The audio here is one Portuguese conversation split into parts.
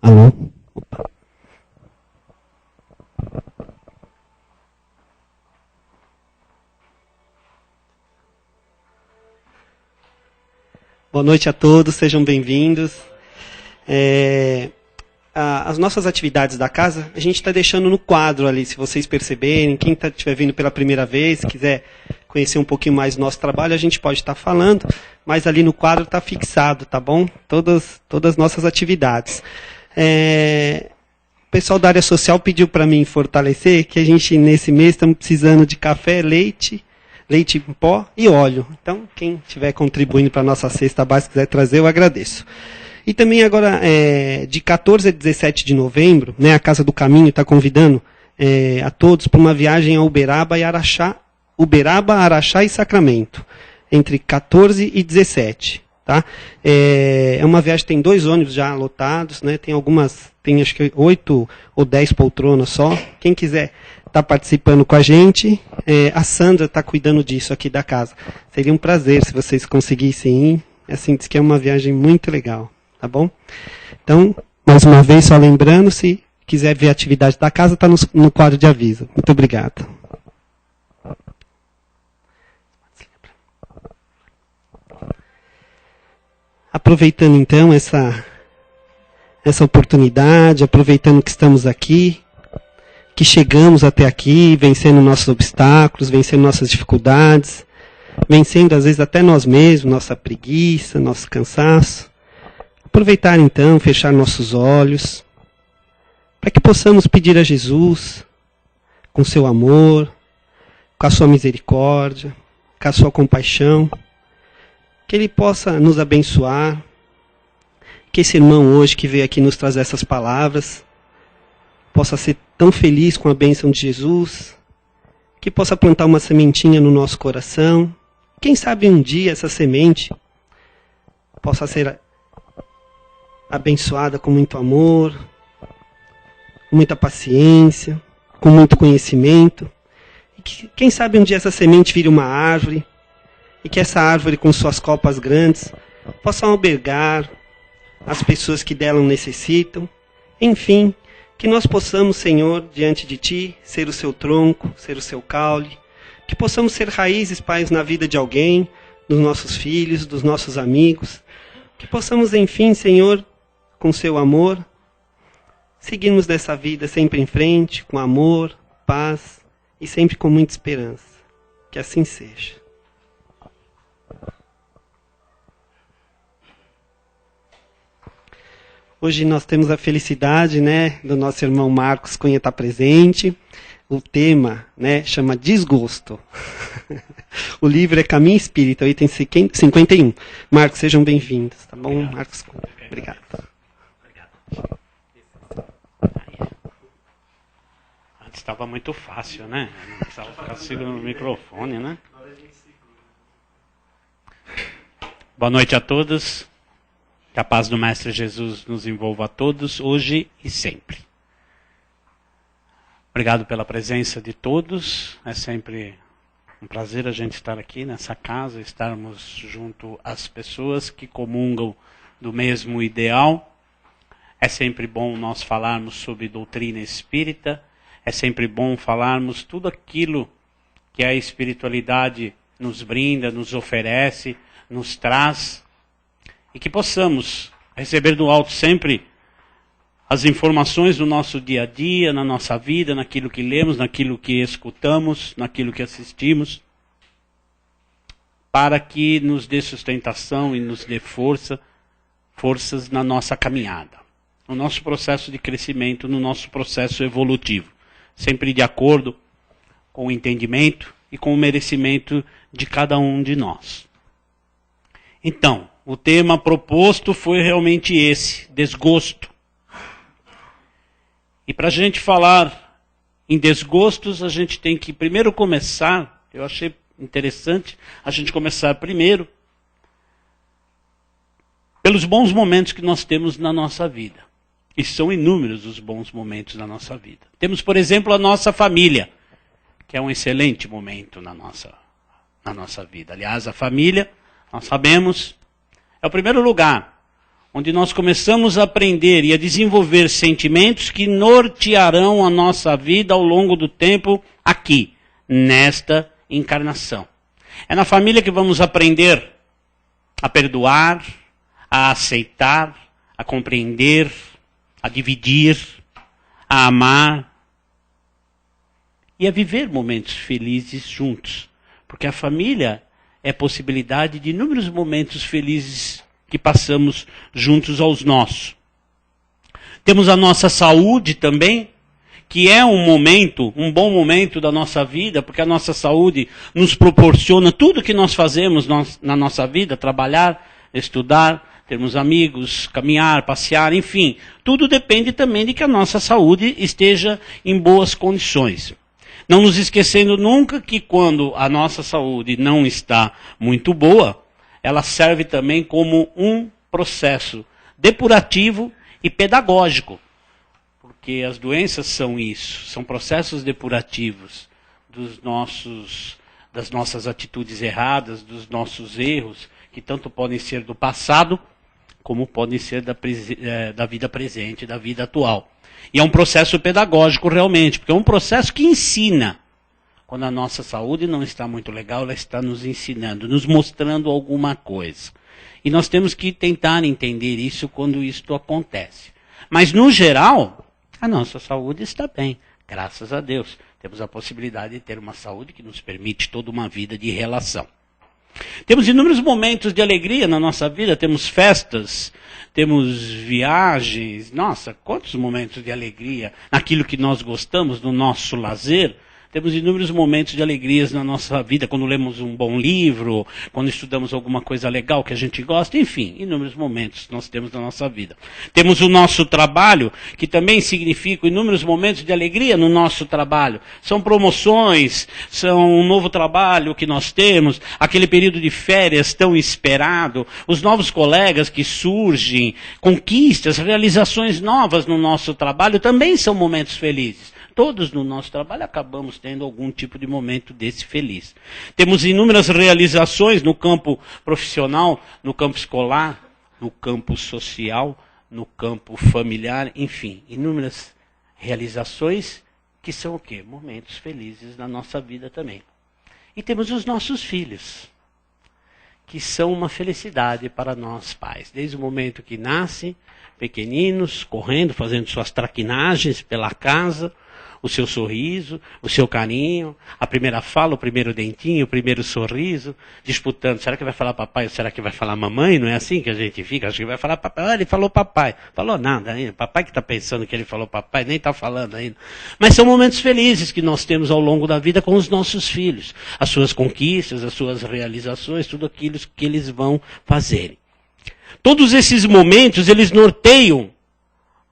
Alô? Opa. Boa noite a todos, sejam bem-vindos. As nossas atividades da casa, a gente está deixando no quadro ali, se vocês perceberem. Quem estiver vindo pela primeira vez, quiser conhecer um pouquinho mais do nosso trabalho, a gente pode estar falando, mas ali no quadro está fixado, tá bom? Todas as nossas atividades. O pessoal da área social pediu para mim fortalecer que a gente, nesse mês, estamos precisando de café, leite em pó e óleo. Então, quem estiver contribuindo para a nossa cesta básica, quiser trazer, eu agradeço. E também agora, de 14 a 17 de novembro, né, a Casa do Caminho está convidando a todos para uma viagem a Uberaba, Araxá e Sacramento, entre 14 e 17. Tá? É uma viagem que tem 2 ônibus já lotados, né? Tem acho que 8 ou 10 poltronas só. Quem quiser estar participando com a gente, a Sandra está cuidando disso aqui da casa. Seria um prazer se vocês conseguissem ir. Assim, diz que é uma viagem muito legal, tá bom? Então, mais uma vez, só lembrando, se quiser ver a atividade da casa, está no quadro de aviso. Muito obrigado. Aproveitando então essa oportunidade, aproveitando que estamos aqui, que chegamos até aqui, vencendo nossos obstáculos, vencendo nossas dificuldades, vencendo às vezes até nós mesmos, nossa preguiça, nosso cansaço. Aproveitar então, fechar nossos olhos, para que possamos pedir a Jesus, com seu amor, com a sua misericórdia, com a sua compaixão, que Ele possa nos abençoar, que esse irmão hoje que veio aqui nos trazer essas palavras, possa ser tão feliz com a bênção de Jesus, que possa plantar uma sementinha no nosso coração. Quem sabe um dia essa semente possa ser abençoada com muito amor, com muita paciência, com muito conhecimento. E que, quem sabe um dia essa semente vire uma árvore, e que essa árvore, com suas copas grandes, possa albergar as pessoas que dela necessitam. Enfim, que nós possamos, Senhor, diante de Ti, ser o Seu tronco, ser o Seu caule. Que possamos ser raízes, Pai, na vida de alguém, dos nossos filhos, dos nossos amigos. Que possamos, enfim, Senhor, com Seu amor, seguirmos dessa vida sempre em frente, com amor, paz e sempre com muita esperança. Que assim seja. Hoje nós temos a felicidade, né, do nosso irmão Marcos Cunha estar presente. O tema, né, chama Desgosto. O livro é Caminho Espírita, item 51. Marcos, sejam bem-vindos, tá bom? Obrigado. Marcos Cunha, obrigado. Antes estava muito fácil, né? Não precisava ficar segurando o microfone, né? Boa noite a todos. Que a paz do Mestre Jesus nos envolva a todos, hoje e sempre. Obrigado pela presença de todos. É sempre um prazer a gente estar aqui nessa casa, estarmos junto às pessoas que comungam do mesmo ideal. É sempre bom nós falarmos sobre doutrina espírita. É sempre bom falarmos tudo aquilo que a espiritualidade nos brinda, nos oferece, nos traz. E que possamos receber do alto sempre as informações do nosso dia a dia, na nossa vida, naquilo que lemos, naquilo que escutamos, naquilo que assistimos, para que nos dê sustentação e nos dê forças na nossa caminhada, no nosso processo de crescimento, no nosso processo evolutivo, sempre de acordo com o entendimento e com o merecimento de cada um de nós. Então, o tema proposto foi realmente esse, desgosto. E para a gente falar em desgostos, a gente tem que primeiro começar, eu achei interessante a gente começar primeiro pelos bons momentos que nós temos na nossa vida. E são inúmeros os bons momentos na nossa vida. Temos, por exemplo, a nossa família, que é um excelente momento na nossa vida. Aliás, a família, nós sabemos, é o primeiro lugar onde nós começamos a aprender e a desenvolver sentimentos que nortearão a nossa vida ao longo do tempo aqui, nesta encarnação. É na família que vamos aprender a perdoar, a aceitar, a compreender, a dividir, a amar e a viver momentos felizes juntos. Porque a família é possibilidade de inúmeros momentos felizes que passamos juntos aos nossos. Temos a nossa saúde também, que é um bom momento da nossa vida, porque a nossa saúde nos proporciona tudo que nós fazemos na nossa vida, trabalhar, estudar, termos amigos, caminhar, passear, enfim. Tudo depende também de que a nossa saúde esteja em boas condições. Não nos esquecendo nunca que quando a nossa saúde não está muito boa, ela serve também como um processo depurativo e pedagógico. Porque as doenças são isso, são processos depurativos das nossas atitudes erradas, dos nossos erros, que tanto podem ser do passado, como podem ser da vida presente, da vida atual. E é um processo pedagógico realmente, porque é um processo que ensina. Quando a nossa saúde não está muito legal, ela está nos ensinando, nos mostrando alguma coisa. E nós temos que tentar entender isso quando isto acontece. Mas, no geral, a nossa saúde está bem, graças a Deus. Temos a possibilidade de ter uma saúde que nos permite toda uma vida de relação. Temos inúmeros momentos de alegria na nossa vida, temos festas, temos viagens, nossa, quantos momentos de alegria naquilo que nós gostamos, no nosso lazer. Temos inúmeros momentos de alegrias na nossa vida, quando lemos um bom livro, quando estudamos alguma coisa legal que a gente gosta, enfim, inúmeros momentos nós temos na nossa vida. Temos o nosso trabalho, que também significa inúmeros momentos de alegria no nosso trabalho. São promoções, são um novo trabalho que nós temos, aquele período de férias tão esperado, os novos colegas que surgem, conquistas, realizações novas no nosso trabalho, também são momentos felizes. Todos no nosso trabalho acabamos tendo algum tipo de momento desse feliz. Temos inúmeras realizações no campo profissional, no campo escolar, no campo social, no campo familiar, enfim, inúmeras realizações que são o quê? Momentos felizes na nossa vida também. E temos os nossos filhos, que são uma felicidade para nós pais. Desde o momento que nascem, pequeninos, correndo, fazendo suas traquinagens pela casa, o seu sorriso, o seu carinho, a primeira fala, o primeiro dentinho, o primeiro sorriso, disputando, será que vai falar papai ou será que vai falar mamãe? Não é assim que a gente fica? Acho que vai falar papai. Ah, ele falou papai. Falou nada ainda. Papai que está pensando que ele falou papai, nem está falando ainda. Mas são momentos felizes que nós temos ao longo da vida com os nossos filhos. As suas conquistas, as suas realizações, tudo aquilo que eles vão fazerem. Todos esses momentos, eles norteiam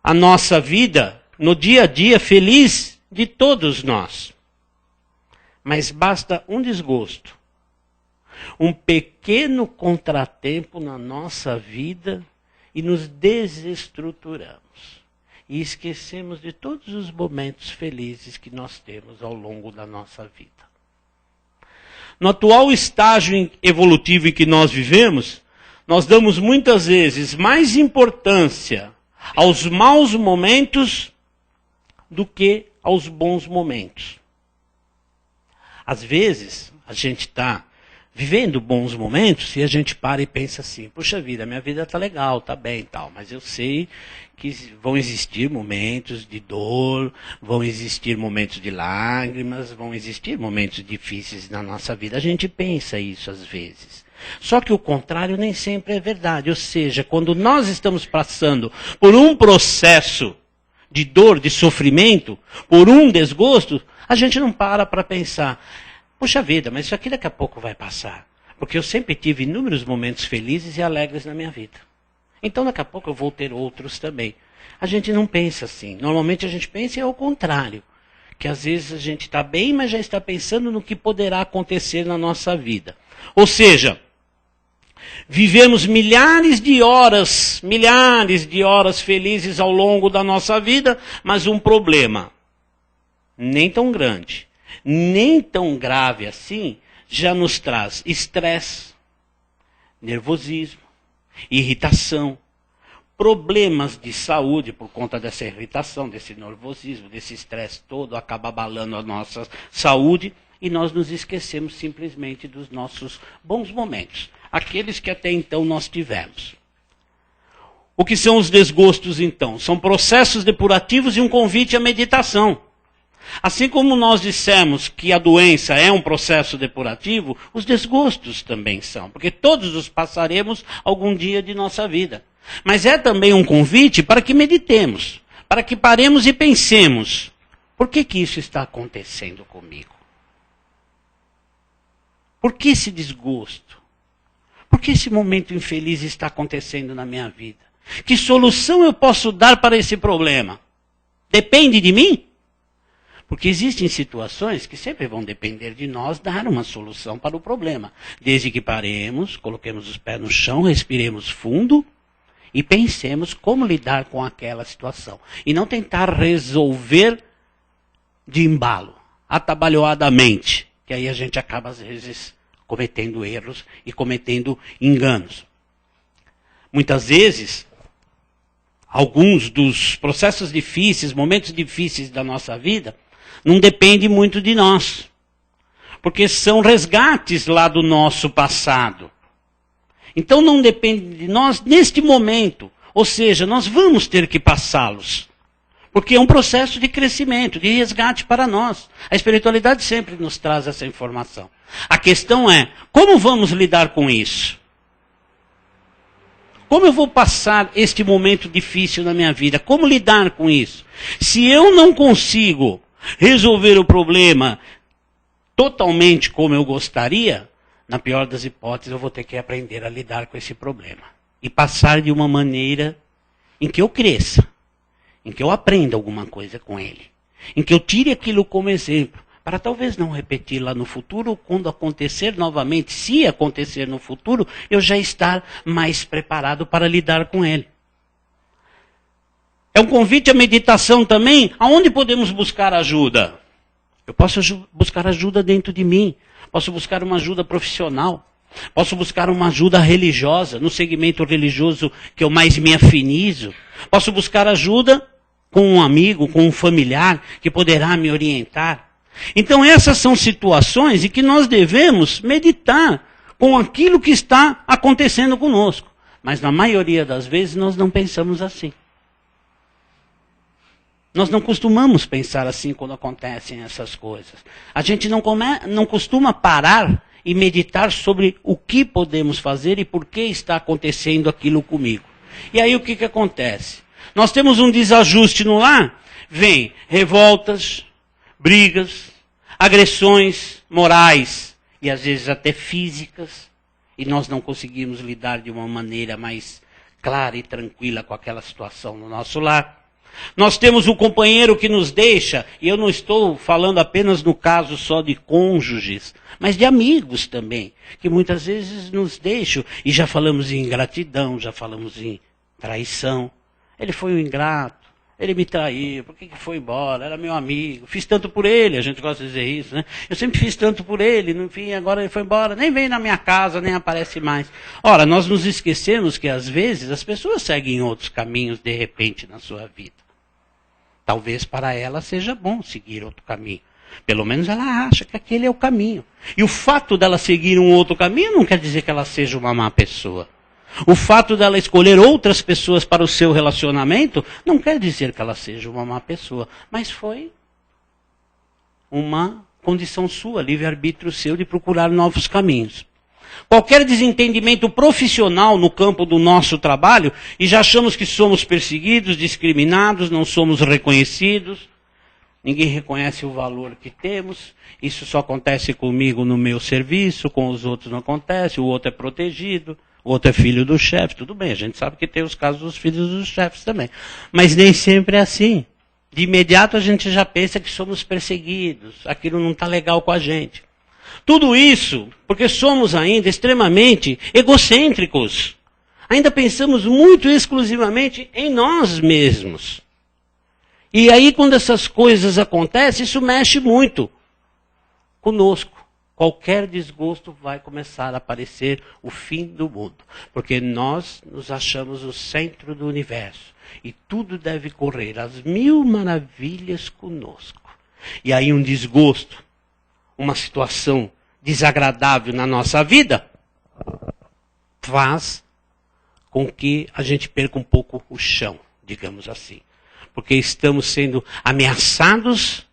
a nossa vida no dia a dia feliz de todos nós. Mas basta um desgosto, um pequeno contratempo na nossa vida e nos desestruturamos. E esquecemos de todos os momentos felizes que nós temos ao longo da nossa vida. No atual estágio evolutivo em que nós vivemos, nós damos muitas vezes mais importância aos maus momentos do que aos bons momentos. Às vezes, a gente está vivendo bons momentos e a gente para e pensa assim, puxa vida, minha vida está legal, está bem e tal, mas eu sei que vão existir momentos de dor, vão existir momentos de lágrimas, vão existir momentos difíceis na nossa vida. A gente pensa isso às vezes. Só que o contrário nem sempre é verdade. Ou seja, quando nós estamos passando por um processo de dor, de sofrimento, por um desgosto, a gente não para pensar, puxa vida, mas isso aqui daqui a pouco vai passar. Porque eu sempre tive inúmeros momentos felizes e alegres na minha vida. Então daqui a pouco eu vou ter outros também. A gente não pensa assim. Normalmente a gente pensa ao contrário. Que às vezes a gente está bem, mas já está pensando no que poderá acontecer na nossa vida. Ou seja, vivemos milhares de horas felizes ao longo da nossa vida, mas um problema, nem tão grande, nem tão grave assim, já nos traz estresse, nervosismo, irritação, problemas de saúde por conta dessa irritação, desse nervosismo, desse estresse todo, acaba abalando a nossa saúde e nós nos esquecemos simplesmente dos nossos bons momentos, aqueles que até então nós tivemos. O que são os desgostos, então? São processos depurativos e um convite à meditação. Assim como nós dissemos que a doença é um processo depurativo, os desgostos também são, porque todos os passaremos algum dia de nossa vida. Mas é também um convite para que meditemos, para que paremos e pensemos, por que isso está acontecendo comigo? Por que esse desgosto? Por que esse momento infeliz está acontecendo na minha vida? Que solução eu posso dar para esse problema? Depende de mim? Porque existem situações que sempre vão depender de nós dar uma solução para o problema. Desde que paremos, coloquemos os pés no chão, respiremos fundo e pensemos como lidar com aquela situação. E não tentar resolver de embalo, atabalhoadamente. Que aí a gente acaba, às vezes, cometendo erros e cometendo enganos. Muitas vezes, alguns dos processos difíceis, momentos difíceis da nossa vida, não depende muito de nós. Porque são resgates lá do nosso passado. Então não depende de nós neste momento. Ou seja, nós vamos ter que passá-los. Porque é um processo de crescimento, de resgate para nós. A espiritualidade sempre nos traz essa informação. A questão é, como vamos lidar com isso? Como eu vou passar este momento difícil na minha vida? Como lidar com isso? Se eu não consigo resolver o problema totalmente como eu gostaria, na pior das hipóteses, eu vou ter que aprender a lidar com esse problema. E passar de uma maneira em que eu cresça, em que eu aprenda alguma coisa com ele, em que eu tire aquilo como exemplo, para talvez não repetir lá no futuro, quando acontecer novamente, se acontecer no futuro, eu já estar mais preparado para lidar com ele. É um convite à meditação também, aonde podemos buscar ajuda? Eu posso buscar ajuda dentro de mim, posso buscar uma ajuda profissional, posso buscar uma ajuda religiosa, no segmento religioso que eu mais me afinizo, posso buscar ajuda com um amigo, com um familiar que poderá me orientar. Então essas são situações em que nós devemos meditar com aquilo que está acontecendo conosco. Mas na maioria das vezes nós não pensamos assim. Nós não costumamos pensar assim quando acontecem essas coisas. A gente não costuma parar e meditar sobre o que podemos fazer e por que está acontecendo aquilo comigo. E aí o que acontece? Nós temos um desajuste no lar, vem revoltas, brigas, agressões morais e às vezes até físicas, e nós não conseguimos lidar de uma maneira mais clara e tranquila com aquela situação no nosso lar. Nós temos um companheiro que nos deixa, e eu não estou falando apenas no caso só de cônjuges, mas de amigos também, que muitas vezes nos deixam, e já falamos em ingratidão, já falamos em traição. Ele foi um ingrato, ele me traiu, por que foi embora? Era meu amigo, fiz tanto por ele, a gente gosta de dizer isso, né? Eu sempre fiz tanto por ele, no fim agora ele foi embora, nem vem na minha casa, nem aparece mais. Ora, nós nos esquecemos que às vezes as pessoas seguem outros caminhos de repente na sua vida. Talvez para ela seja bom seguir outro caminho. Pelo menos ela acha que aquele é o caminho. E o fato dela seguir um outro caminho não quer dizer que ela seja uma má pessoa. O fato dela escolher outras pessoas para o seu relacionamento não quer dizer que ela seja uma má pessoa. Mas foi uma condição sua, livre-arbítrio seu de procurar novos caminhos. Qualquer desentendimento profissional no campo do nosso trabalho, e já achamos que somos perseguidos, discriminados, não somos reconhecidos, ninguém reconhece o valor que temos, isso só acontece comigo no meu serviço, com os outros não acontece, o outro é protegido, o outro é filho do chefe, tudo bem, a gente sabe que tem os casos dos filhos dos chefes também, mas nem sempre é assim. De imediato a gente já pensa que somos perseguidos, aquilo não está legal com a gente. Tudo isso porque somos ainda extremamente egocêntricos. Ainda pensamos muito exclusivamente em nós mesmos. E aí quando essas coisas acontecem, isso mexe muito conosco, qualquer desgosto vai começar a aparecer o fim do mundo. Porque nós nos achamos o centro do universo. E tudo deve correr às 1000 maravilhas conosco. E aí um desgosto, uma situação desagradável na nossa vida, faz com que a gente perca um pouco o chão, digamos assim. Porque estamos sendo ameaçados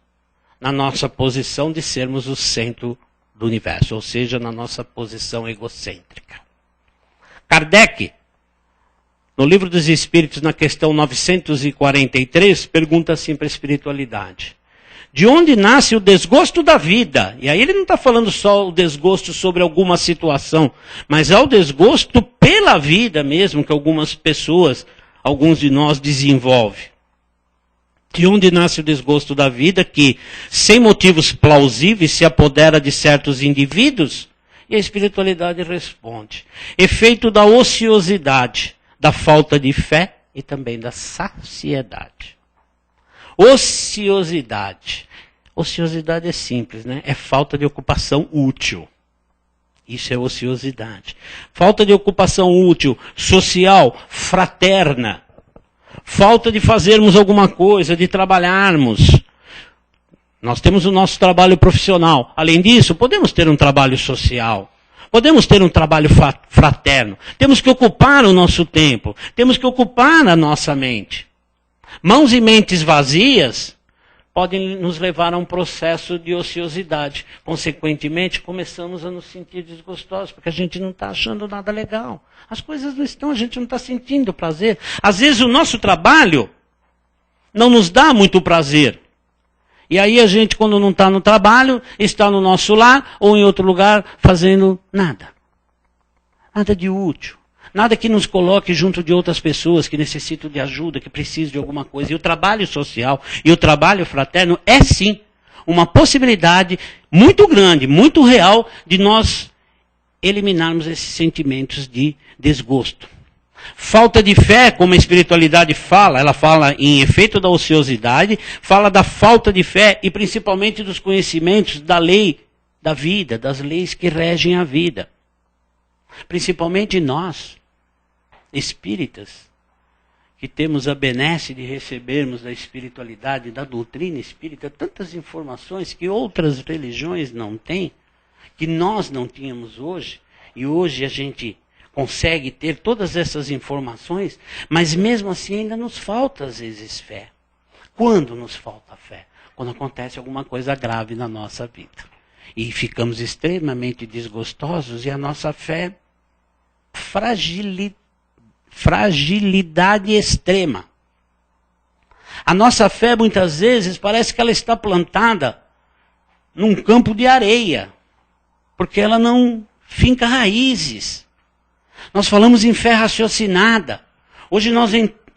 na nossa posição de sermos o centro do universo, ou seja, na nossa posição egocêntrica. Kardec, no Livro dos Espíritos, na questão 943, pergunta assim para a espiritualidade: de onde nasce o desgosto da vida? E aí ele não está falando só o desgosto sobre alguma situação, mas é o desgosto pela vida mesmo que algumas pessoas, alguns de nós desenvolvem. De onde nasce o desgosto da vida que, sem motivos plausíveis, se apodera de certos indivíduos? E a espiritualidade responde: efeito da ociosidade, da falta de fé e também da saciedade. Ociosidade. Ociosidade é simples, né? É falta de ocupação útil. Isso é ociosidade. Falta de ocupação útil, social, fraterna. Falta de fazermos alguma coisa, de trabalharmos. Nós temos o nosso trabalho profissional. Além disso, podemos ter um trabalho social. Podemos ter um trabalho fraterno. Temos que ocupar o nosso tempo. Temos que ocupar a nossa mente. Mãos e mentes vazias podem nos levar a um processo de ociosidade. Consequentemente, começamos a nos sentir desgostosos, porque a gente não está achando nada legal. As coisas não estão, a gente não está sentindo prazer. Às vezes o nosso trabalho não nos dá muito prazer. E aí a gente, quando não está no trabalho, está no nosso lar ou em outro lugar fazendo nada. Nada de útil. Nada que nos coloque junto de outras pessoas que necessitam de ajuda, que precisam de alguma coisa. E o trabalho social e o trabalho fraterno é sim uma possibilidade muito grande, muito real, de nós eliminarmos esses sentimentos de desgosto. Falta de fé, como a espiritualidade fala, ela fala em efeito da ociosidade, fala da falta de fé e principalmente dos conhecimentos da lei da vida, das leis que regem a vida. Principalmente nós, espíritas, que temos a benesse de recebermos da espiritualidade, da doutrina espírita, tantas informações que outras religiões não têm, que nós não tínhamos hoje, e hoje a gente consegue ter todas essas informações, mas mesmo assim ainda nos falta às vezes fé. Quando nos falta fé? Quando acontece alguma coisa grave na nossa vida. E ficamos extremamente desgostosos e a nossa fé fragilidade extrema. A nossa fé muitas vezes parece que ela está plantada num campo de areia, porque ela não finca raízes. Nós falamos em fé raciocinada. Hoje nós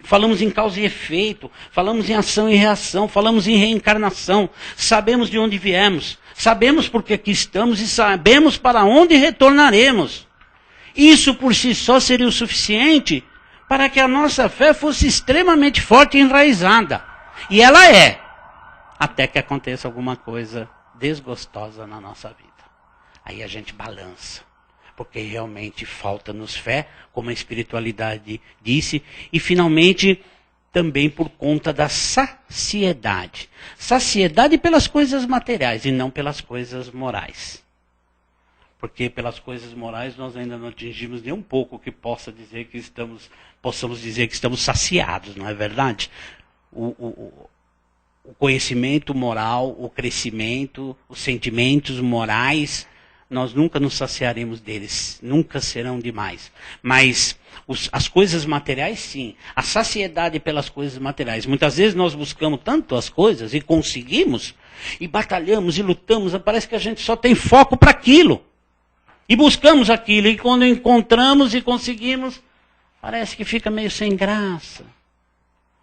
falamos em causa e efeito, falamos em ação e reação, falamos em reencarnação. Sabemos de onde viemos, sabemos por que aqui estamos e sabemos para onde retornaremos. Isso por si só seria o suficiente para que a nossa fé fosse extremamente forte e enraizada. E ela é, até que aconteça alguma coisa desgostosa na nossa vida. Aí a gente balança, porque realmente falta-nos fé, como a espiritualidade disse, e finalmente também por conta da saciedade. Saciedade pelas coisas materiais e não pelas coisas morais. Porque pelas coisas morais nós ainda não atingimos nem um pouco que possamos dizer que estamos saciados, não é verdade? O conhecimento moral, o crescimento, os sentimentos morais, nós nunca nos saciaremos deles, nunca serão demais. Mas as coisas materiais, sim. A saciedade pelas coisas materiais. Muitas vezes nós buscamos tanto as coisas e conseguimos, e batalhamos e lutamos, parece que a gente só tem foco para aquilo. E buscamos aquilo, e quando encontramos e conseguimos, parece que fica meio sem graça.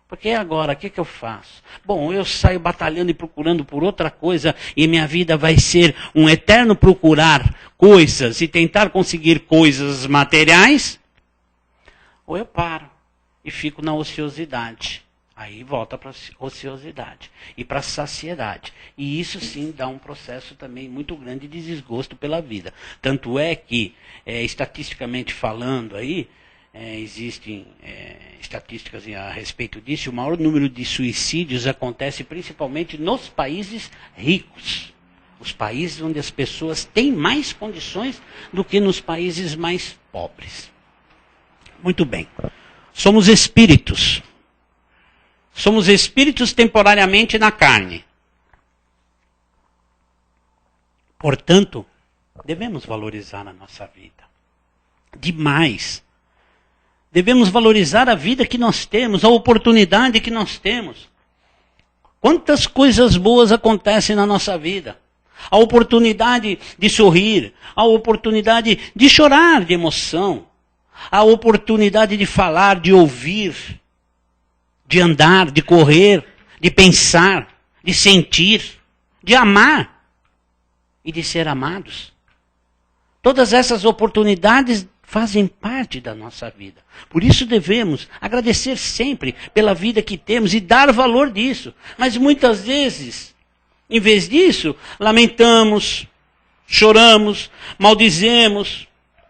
Porque agora, o que eu faço? Bom, eu saio batalhando e procurando por outra coisa, e minha vida vai ser um eterno procurar coisas e tentar conseguir coisas materiais, ou eu paro e fico na ociosidade. Aí volta para a ociosidade e para a saciedade. E isso sim dá um processo também muito grande de desgosto pela vida. Tanto é que, estatisticamente falando aí, existem estatísticas a respeito disso, o maior número de suicídios acontece principalmente nos países ricos. Os países onde as pessoas têm mais condições do que nos países mais pobres. Muito bem. Somos espíritos. Somos espíritos temporariamente na carne. Portanto, devemos valorizar a nossa vida. Demais. Devemos valorizar a vida que nós temos, a oportunidade que nós temos. Quantas coisas boas acontecem na nossa vida. A oportunidade de sorrir, a oportunidade de chorar de emoção, a oportunidade de falar, de ouvir, de andar, de correr, de pensar, de sentir, de amar e de ser amados. Todas essas oportunidades fazem parte da nossa vida. Por isso devemos agradecer sempre pela vida que temos e dar valor disso. Mas muitas vezes, em vez disso, lamentamos, choramos, maldizemos,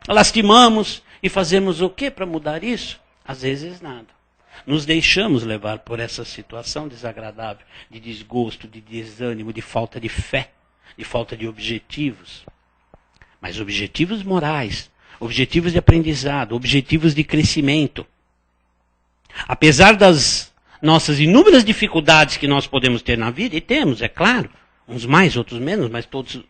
lastimamos e fazemos o que para mudar isso? Às vezes nada. Nos deixamos levar por essa situação desagradável, de desgosto, de desânimo, de falta de fé, de falta de objetivos. Mas objetivos morais, objetivos de aprendizado, objetivos de crescimento. Apesar das nossas inúmeras dificuldades que nós podemos ter na vida, e temos, é claro, uns mais, outros menos, mas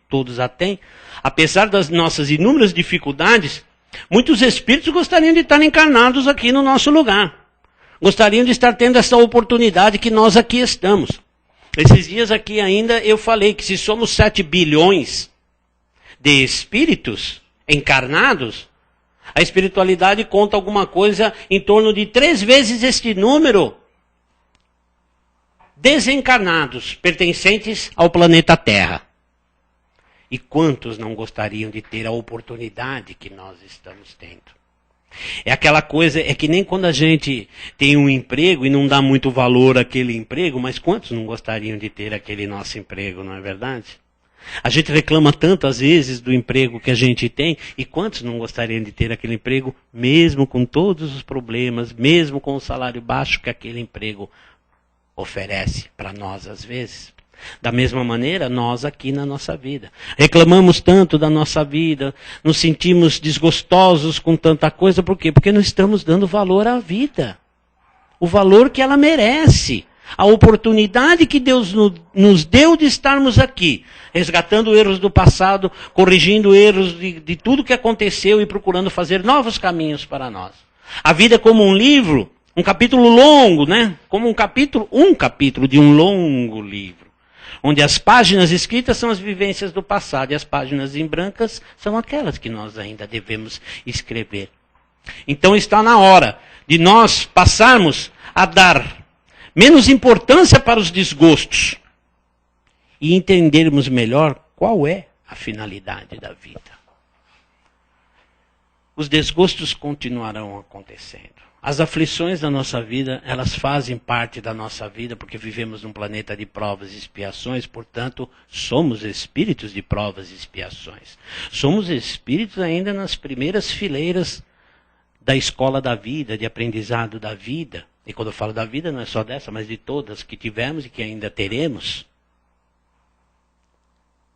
todos a têm. Apesar das nossas inúmeras dificuldades, muitos espíritos gostariam de estar encarnados aqui no nosso lugar. Gostariam de estar tendo essa oportunidade que nós aqui estamos. Esses dias aqui ainda eu falei que se somos 7 bilhões de espíritos encarnados, a espiritualidade conta alguma coisa em torno de 3 vezes este número desencarnados, pertencentes ao planeta Terra. E quantos não gostariam de ter a oportunidade que nós estamos tendo? É aquela coisa, é que nem quando a gente tem um emprego e não dá muito valor àquele emprego, mas quantos não gostariam de ter aquele nosso emprego, não é verdade? A gente reclama tanto às vezes do emprego que a gente tem, e quantos não gostariam de ter aquele emprego, mesmo com todos os problemas, mesmo com o salário baixo que aquele emprego oferece para nós às vezes. Da mesma maneira, nós aqui na nossa vida. Reclamamos tanto da nossa vida, nos sentimos desgostosos com tanta coisa, por quê? Porque não estamos dando valor à vida. O valor que ela merece. A oportunidade que Deus nos deu de estarmos aqui, resgatando erros do passado, corrigindo erros de tudo que aconteceu e procurando fazer novos caminhos para nós. A vida é como um livro, um capítulo longo, né? Como um capítulo de um longo livro. Onde as páginas escritas são as vivências do passado e as páginas em brancas são aquelas que nós ainda devemos escrever. Então está na hora de nós passarmos a dar menos importância para os desgostos e entendermos melhor qual é a finalidade da vida. Os desgostos continuarão acontecendo. As aflições da nossa vida, elas fazem parte da nossa vida, porque vivemos num planeta de provas e expiações, portanto, somos espíritos de provas e expiações. Somos espíritos ainda nas primeiras fileiras da escola da vida, de aprendizado da vida. E quando eu falo da vida, não é só dessa, mas de todas que tivemos e que ainda teremos.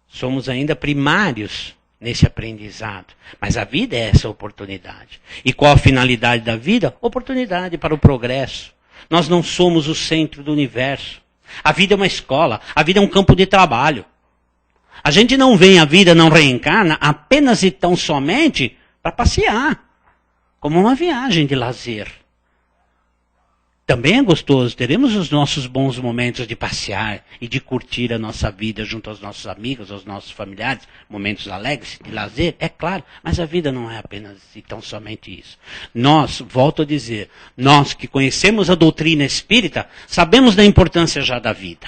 Somos ainda primários nesse aprendizado. Mas a vida é essa oportunidade. E qual a finalidade da vida? Oportunidade para o progresso. Nós não somos o centro do universo. A vida é uma escola. A vida é um campo de trabalho. A gente não vem à vida, não reencarna apenas e tão somente para passear. Como uma viagem de lazer. Também é gostoso, teremos os nossos bons momentos de passear e de curtir a nossa vida junto aos nossos amigos, aos nossos familiares, momentos alegres, de lazer, é claro, mas a vida não é apenas e tão somente isso. Nós, volto a dizer, nós que conhecemos a doutrina espírita, sabemos da importância já da vida.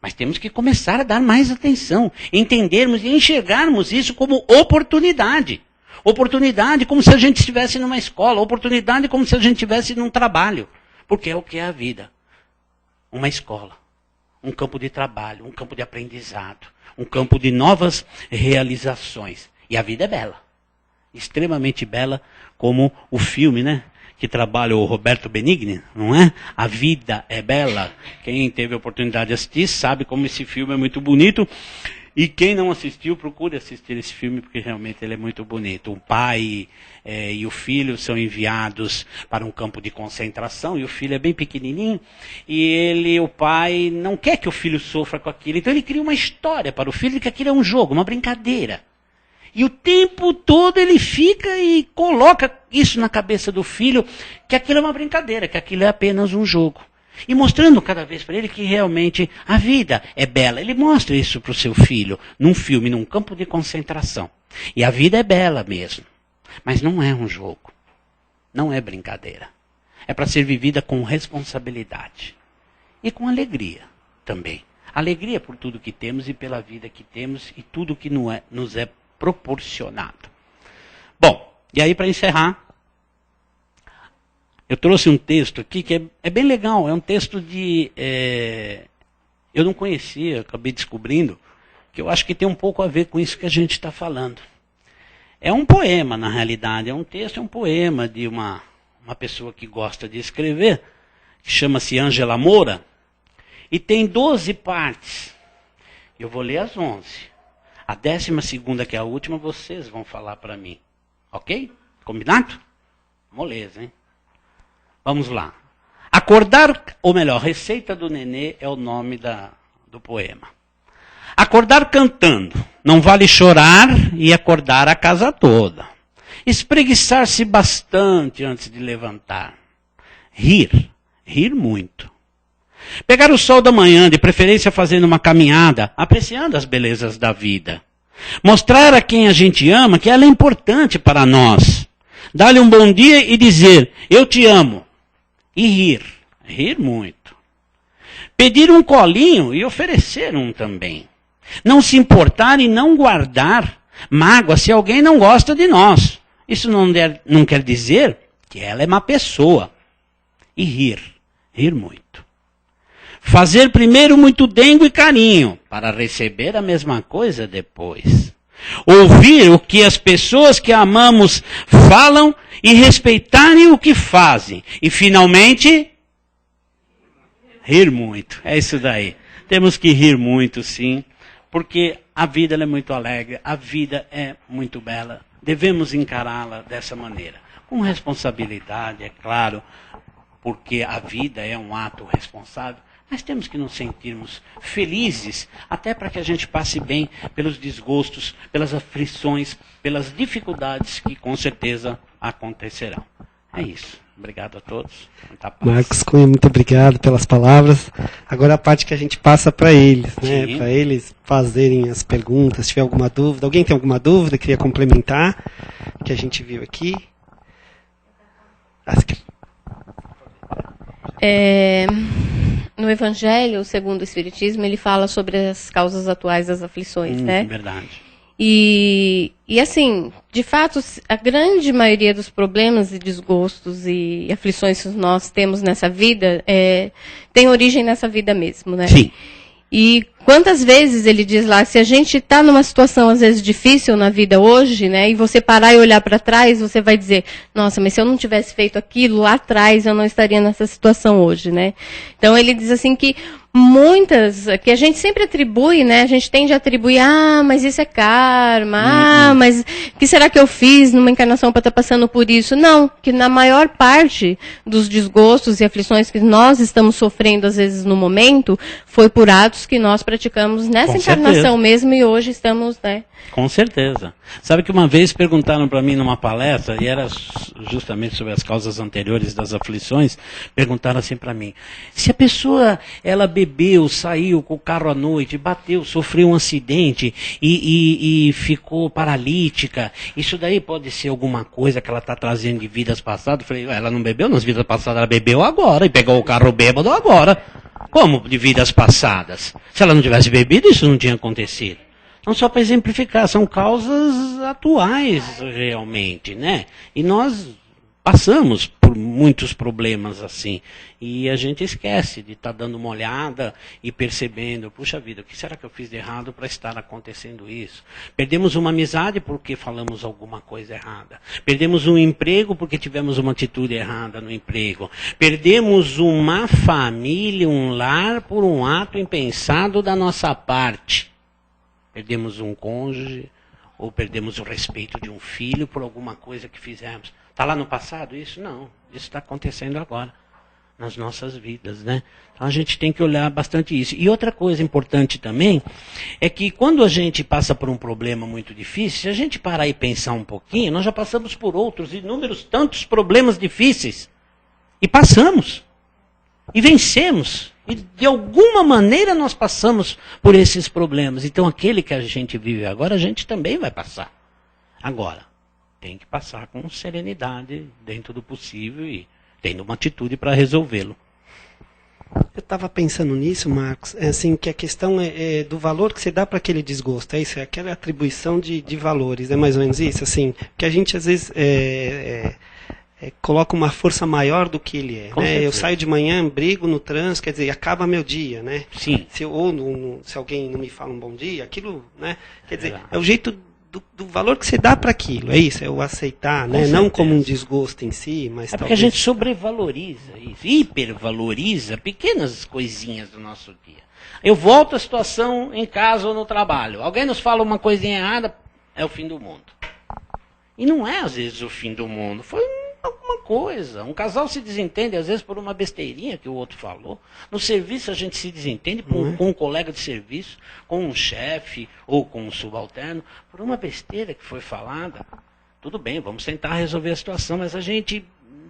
Mas temos que começar a dar mais atenção, entendermos e enxergarmos isso como oportunidade. Oportunidade como se a gente estivesse numa escola, oportunidade como se a gente estivesse num trabalho. Porque é o que é a vida. uma escola, um campo de trabalho, um campo de aprendizado, um campo de novas realizações. E a vida é bela, extremamente bela, como o filme, né? Que trabalha o Roberto Benigni, não é? A Vida é Bela. Quem teve a oportunidade de assistir sabe como esse filme é muito bonito. E quem não assistiu, procure assistir esse filme, porque realmente ele é muito bonito. O pai e o filho são enviados para um campo de concentração, e o filho é bem pequenininho, e o pai não quer que o filho sofra com aquilo. Então ele cria uma história para o filho, que aquilo é um jogo, uma brincadeira. E o tempo todo ele fica e coloca isso na cabeça do filho, que aquilo é uma brincadeira, que aquilo é apenas um jogo. E mostrando cada vez para ele que realmente a vida é bela. Ele mostra isso para o seu filho, num filme, num campo de concentração. E a vida é bela mesmo. Mas não é um jogo. Não é brincadeira. É para ser vivida com responsabilidade. E com alegria também. Alegria por tudo que temos e pela vida que temos e tudo que nos é proporcionado. Bom, e aí para encerrar, eu trouxe um texto aqui que é bem legal. É um texto de... eu não conhecia, acabei descobrindo, que eu acho que tem um pouco a ver com isso que a gente está falando. É um poema, na realidade. É um texto, é um poema de uma pessoa que gosta de escrever, que chama-se Ângela Moura, e tem 12 partes. Eu vou ler as 11. A 12ª, que é a última, vocês vão falar para mim. Ok? Combinado? Moleza, hein? Vamos lá. Acordar, ou melhor, Receita do Nenê é o nome do poema. Acordar cantando, não vale chorar e acordar a casa toda. Espreguiçar-se bastante antes de levantar. Rir muito. Pegar o sol da manhã, de preferência fazendo uma caminhada, apreciando as belezas da vida. Mostrar a quem a gente ama que ela é importante para nós. Dar-lhe um bom dia e dizer, eu te amo. E rir muito. Pedir um colinho e oferecer um também. Não se importar e não guardar mágoa se alguém não gosta de nós. Isso não quer dizer que ela é má pessoa. E rir muito. Fazer primeiro muito dengo e carinho, para receber a mesma coisa depois. Ouvir o que as pessoas que amamos falam e respeitarem o que fazem. E finalmente, rir muito. É isso daí. Temos que rir muito, sim, porque a vida ela é muito alegre, a vida é muito bela. Devemos encará-la dessa maneira. Com responsabilidade, é claro, porque a vida é um ato responsável. Mas temos que nos sentirmos felizes, até para que a gente passe bem pelos desgostos, pelas aflições, pelas dificuldades que com certeza acontecerão. É isso. Obrigado a todos. Muita paz. Marcos Cunha, muito obrigado pelas palavras. Agora a parte que a gente passa para eles, né? Para eles fazerem as perguntas, se tiver alguma dúvida. Alguém tem alguma dúvida, queria complementar, que a gente viu aqui? No Evangelho, segundo o Espiritismo, ele fala sobre as causas atuais das aflições, né? Verdade. E assim, de fato, a grande maioria dos problemas e desgostos e aflições que nós temos nessa vida tem origem nessa vida mesmo, né? Sim. E quantas vezes ele diz lá, se a gente está numa situação às vezes difícil na vida hoje, né, e você parar e olhar para trás, você vai dizer, nossa, mas se eu não tivesse feito aquilo lá atrás, eu não estaria nessa situação hoje, né? Então ele diz assim que que a gente sempre atribui, né, a gente tende a atribuir, mas isso é karma, mas o que será que eu fiz numa encarnação para estar passando por isso? Não, que na maior parte dos desgostos e aflições que nós estamos sofrendo às vezes no momento, foi por atos que nós praticamos nessa encarnação mesmo e hoje estamos, né? Com certeza. Sabe que uma vez perguntaram para mim numa palestra, e era justamente sobre as causas anteriores das aflições, perguntaram assim para mim, se a pessoa, ela bebeu, saiu com o carro à noite, bateu, sofreu um acidente e ficou paralítica, isso daí pode ser alguma coisa que ela está trazendo de vidas passadas? Eu falei, ela não bebeu nas vidas passadas, ela bebeu agora e pegou o carro bêbado agora. Como de vidas passadas? Se ela não tivesse bebido, isso não tinha acontecido. Então, só para exemplificar, são causas atuais realmente, né? E nós passamos por muitos problemas assim. E a gente esquece de estar dando uma olhada e percebendo, puxa vida, o que será que eu fiz de errado para estar acontecendo isso? Perdemos uma amizade porque falamos alguma coisa errada. Perdemos um emprego porque tivemos uma atitude errada no emprego. Perdemos uma família, um lar, por um ato impensado da nossa parte. Perdemos um cônjuge, ou perdemos o respeito de um filho por alguma coisa que fizemos. Está lá no passado isso? Não. Isso está acontecendo agora, nas nossas vidas, né? Então a gente tem que olhar bastante isso. E outra coisa importante também, é que quando a gente passa por um problema muito difícil, se a gente parar e pensar um pouquinho, nós já passamos por outros, inúmeros, tantos problemas difíceis. E passamos. E vencemos. E de alguma maneira nós passamos por esses problemas. Então aquele que a gente vive agora, a gente também vai passar. Agora, tem que passar com serenidade, dentro do possível e tendo uma atitude para resolvê-lo. Eu estava pensando nisso, Marcos, assim, que a questão é do valor que você dá para aquele desgosto. É isso, é aquela atribuição de valores, é mais ou menos isso, assim, que a gente às vezes coloca uma força maior do que ele é. Né? Eu saio de manhã, brigo no trânsito, quer dizer, acaba meu dia, né? Sim. Se alguém não me fala um bom dia, aquilo, né? Quer dizer, é o jeito do valor que você dá para aquilo, é isso, é o aceitar, né? Não como um desgosto em si, mas porque a gente sobrevaloriza isso, hipervaloriza pequenas coisinhas do nosso dia. Eu volto à situação em casa ou no trabalho, alguém nos fala uma coisinha errada, é o fim do mundo. E não é às vezes o fim do mundo, foi alguma coisa. Um casal se desentende às vezes por uma besteirinha que o outro falou. No serviço a gente se desentende com um colega de serviço, com um chefe ou com um subalterno, por uma besteira que foi falada. Tudo bem, vamos tentar resolver a situação, mas a gente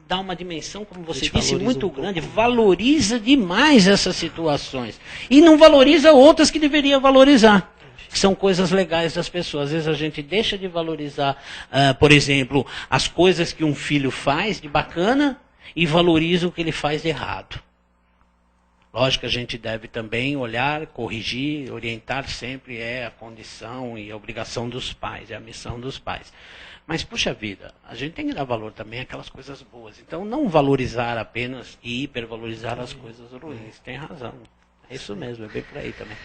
dá uma dimensão, como você disse, muito grande, valoriza demais essas situações. E não valoriza outras que deveria valorizar. São coisas legais das pessoas. Às vezes a gente deixa de valorizar, por exemplo, as coisas que um filho faz de bacana e valoriza o que ele faz de errado. Lógico que a gente deve também olhar, corrigir, orientar sempre, é a condição e a obrigação dos pais, é a missão dos pais. Mas, puxa vida, a gente tem que dar valor também àquelas coisas boas. Então, não valorizar apenas e hipervalorizar as coisas ruins. Tem razão. É isso mesmo, é bem por aí também.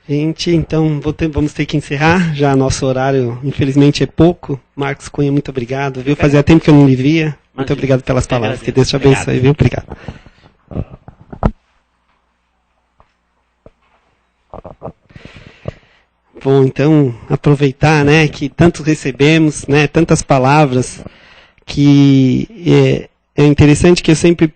Gente, então vamos ter que encerrar, já nosso horário infelizmente é pouco. Marcos Cunha, muito obrigado, viu? Fazia tempo que eu não lhe via. Muito obrigado pelas palavras, que Deus te abençoe, viu? Obrigado. Bom, então, aproveitar, né, que tanto recebemos, né, tantas palavras, que é interessante que eu sempre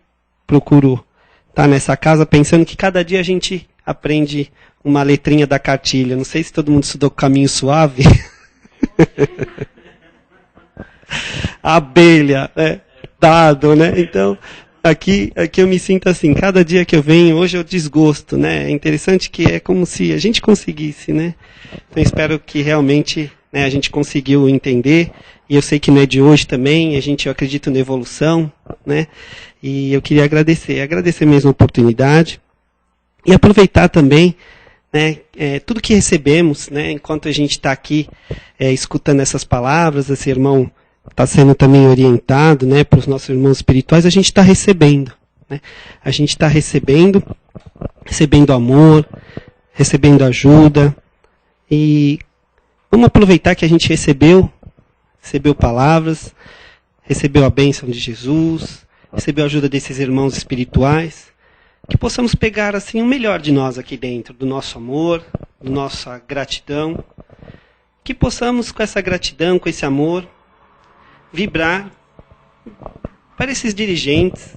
procuro estar nessa casa pensando que cada dia a gente aprende uma letrinha da cartilha. Não sei se todo mundo estudou Caminho Suave. Abelha, né? Dado, né? Então, aqui eu me sinto assim, cada dia que eu venho, hoje eu desgosto, né? É interessante que é como se a gente conseguisse, né? Então, espero que realmente, né, a gente conseguiu entender, e eu sei que não é de hoje também, eu acredito na evolução, né? E eu queria agradecer mesmo a oportunidade, e aproveitar também, né, tudo que recebemos, né, enquanto a gente está aqui escutando essas palavras, esse irmão está sendo também orientado, né, para os nossos irmãos espirituais, a gente está recebendo. Né? A gente está recebendo amor, recebendo ajuda, e vamos aproveitar que a gente recebeu palavras, recebeu a bênção de Jesus, recebeu a ajuda desses irmãos espirituais, que possamos pegar assim o melhor de nós aqui dentro, do nosso amor, da nossa gratidão, que possamos com essa gratidão, com esse amor, vibrar para esses dirigentes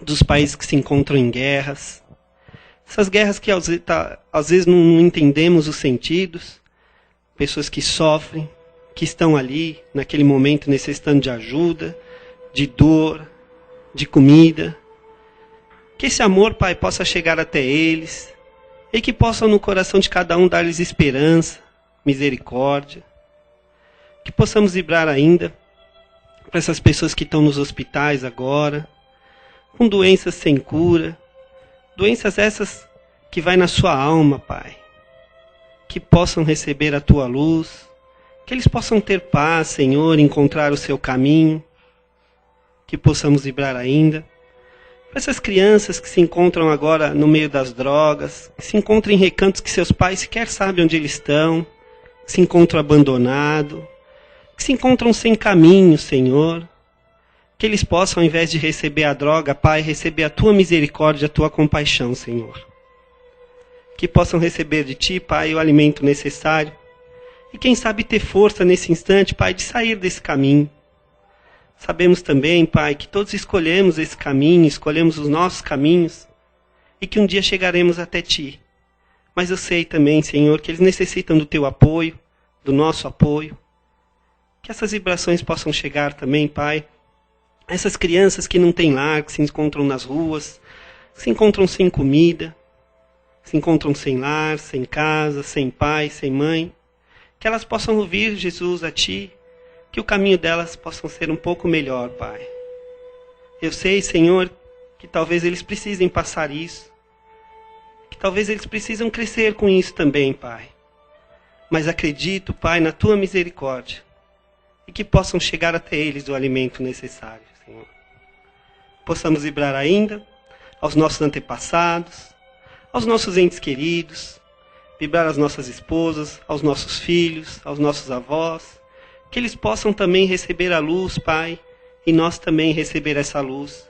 dos países que se encontram em guerras, essas guerras que às vezes não entendemos os sentidos, pessoas que sofrem, que estão ali naquele momento necessitando de ajuda, de dor, de comida. Que esse amor, Pai, possa chegar até eles e que possa no coração de cada um dar-lhes esperança, misericórdia. Que possamos vibrar ainda para essas pessoas que estão nos hospitais agora, com doenças sem cura, doenças essas que vai na sua alma, Pai. Que possam receber a Tua luz, que eles possam ter paz, Senhor, encontrar o seu caminho. que possamos vibrar ainda. Para essas crianças que se encontram agora no meio das drogas, que se encontram em recantos que seus pais sequer sabem onde eles estão, que se encontram abandonados, que se encontram sem caminho, Senhor. Que eles possam, ao invés de receber a droga, Pai, receber a Tua misericórdia, a Tua compaixão, Senhor. Que possam receber de Ti, Pai, o alimento necessário. E quem sabe ter força nesse instante, Pai, de sair desse caminho. Sabemos também, Pai, que todos escolhemos esse caminho, escolhemos os nossos caminhos, e que um dia chegaremos até Ti. Mas eu sei também, Senhor, que eles necessitam do Teu apoio, do nosso apoio. Que essas vibrações possam chegar também, Pai, a essas crianças que não têm lar, que se encontram nas ruas, que se encontram sem comida, se encontram sem lar, sem casa, sem pai, sem mãe. Que elas possam ouvir, Jesus, a Ti, que o caminho delas possa ser um pouco melhor, Pai. Eu sei, Senhor, que talvez eles precisem passar isso, que talvez eles precisam crescer com isso também, Pai. Mas acredito, Pai, na Tua misericórdia, e que possam chegar até eles o alimento necessário, Senhor. Possamos vibrar ainda aos nossos antepassados, aos nossos entes queridos, vibrar às nossas esposas, aos nossos filhos, aos nossos avós, que eles possam também receber a luz, Pai, e nós também receber essa luz.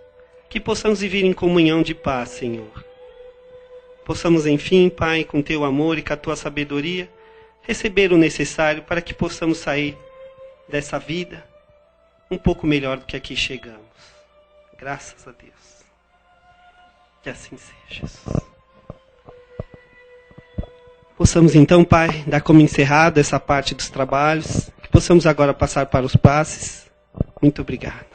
Que possamos viver em comunhão de paz, Senhor. Possamos, enfim, Pai, com Teu amor e com a Tua sabedoria, receber o necessário para que possamos sair dessa vida um pouco melhor do que aqui chegamos. Graças a Deus. Que assim seja, Jesus. Possamos então, Pai, dar como encerrada essa parte dos trabalhos. Que possamos agora passar para os passes. Muito obrigado.